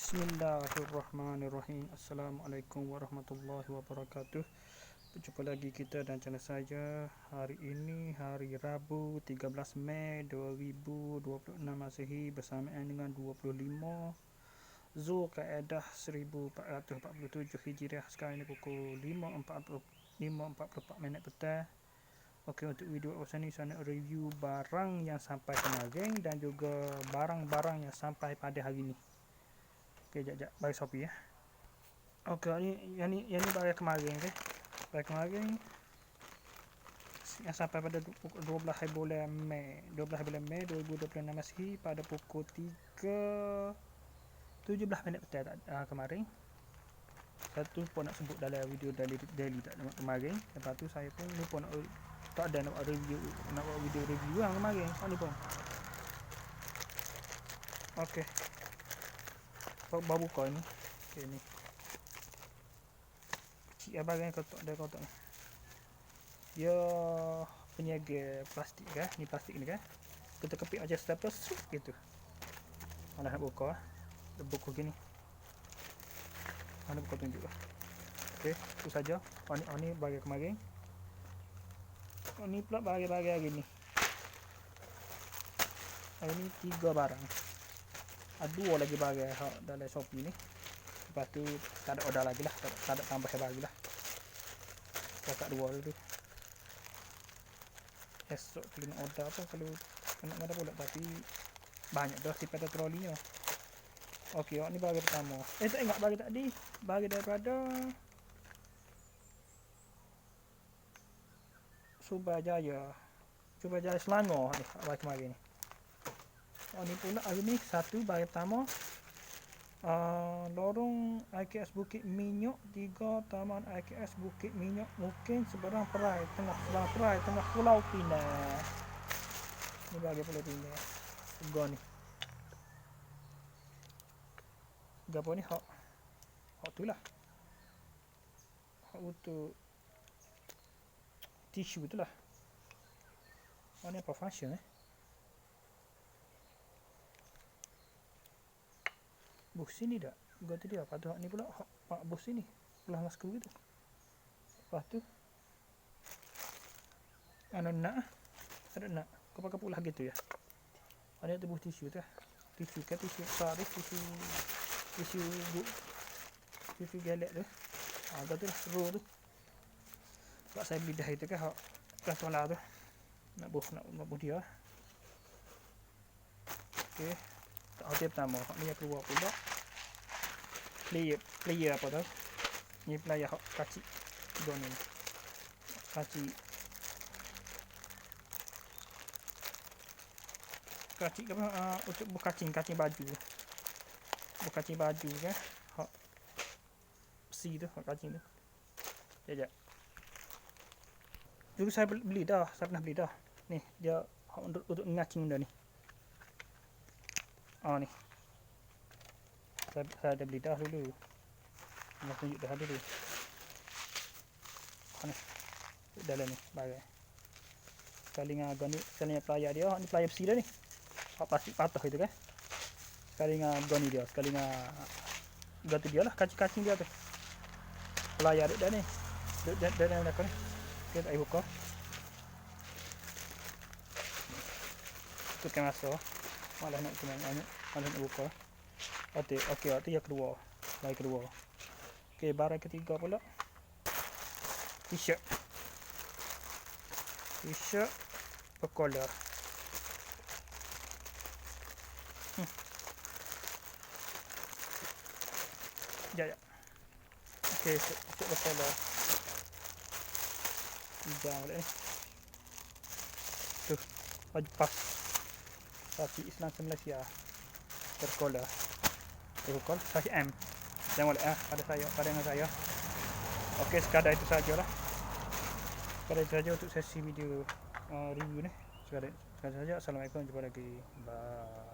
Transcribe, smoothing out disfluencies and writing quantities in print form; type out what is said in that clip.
Bismillahirrahmanirrahim. Assalamualaikum warahmatullahi wabarakatuh. Berjumpa lagi kita dan channel saya. Hari ini hari Rabu 13 Mei 2026 Masehi bersamaan dengan 25 Zulkaadah 1447 Hijriah. Sekarang ini pukul 5.44 minit petang. Okey, untuk video pasal ni saya nak review barang yang sampai kemarin dan juga barang-barang yang sampai pada hari ni. Okey, jap bagi Shopee ya. Okey, yang ni bagi kemarin okey. Bagi kemarin yang sampai pada 12 bulan Mei 2026 Masehi pada pukul 3.17 minit petang kemarin. Saya tu pun nak sebut dalam video daily tak kemarin. Lepas tu saya pun lupa nak tak ada nak buat video review yang kemarin. Ni pun. Okey. Baru buka ni. Okey ni. Cik abang kotak ni. Dia peniaga plastik kan? Ni plastik ni kan? Kita kepit aja stapler gitu. Mana nak buka? Dia buka gini. Mana buka tunjuk. Okey, itu saja. Ni bagi kemarin. Ni pula bagi hari ni. Hari ni 3 barang. Ada 2 lagi bagi dalam Shopee ni. Lepas tu tak ada order lagi lah. Tak ada tambah lagi lah. Kakak 2 dulu. Esok kena order apa kalau nak ada pula. Tapi banyak dah si pada trolinya. Okey, ni bagi pertama. Tak ingat bagi tadi. Bagi daripada Subrajaya Selangor ni bagi kemarin ni. Ni pula hari ni satu bagi pertama. Lorong IKS Bukit Minyak 3 Taman IKS Bukit Minyak mungkin seberang Perai tengah Pulau Pinang. Ni bagi Pulau Pinang. Go ni. Gapo ni hak tu lah. Hak untuk tisu tu lah. Ni apa function bus sini tak? Ganti dia. Lepas tu ni pula hak bus sini. Belah masku gitu. Lepas tu nak ada nak. Kau pakai pula gitu ya. Ada tu bus tisu tu. Tisu saris, tisu gelek tu. Agak tu lah roll tu. Sebab saya beli dah itu kan hak solar tu. Nak buh dia. Okey. Tak pertama. Ni yang keluar pula. Player apa tu? Ni player hak kacik. Don ni. Kacik apa untuk berkacing baju. Berkacing baju kan. Hak besi tu, hak kacing tu. Jap. Dulu saya beli dah, saya pernah beli dah. Ni dia untuk ngacing dah ni. Ni. Saya dah beli dah dulu. Nak tunjuk dah dulu. Ni. Dalam ni bagai. Sekali dengan gun ni, sekali dengan pelayar dia, ni pelayar besi dah ni. Plastik patah itu kan. Sekali dengan gun ni dia, sekali dengan gun tu dia lah, kacing dia tu. Pelayar dia dah ni. Dia nak ni. Okey, tak buka. Ikutkan masa. Malah nak buka. Okey, tu yang kedua. Lagi kedua. Okey, barang ketiga pula. T-shirt berkolor. Jap. Okey, t-shirt berkolor. Hijau ni. Tu, baju pas. Parti Islam Malaysia. Berkolor. Berkolor saiz M. Jangan boleh pada dengan saya. Okey, sekadar itu sajalah. Sekadar itu saja untuk sesi video review ni. Sekadar saja. Assalamualaikum, jumpa lagi. Bye.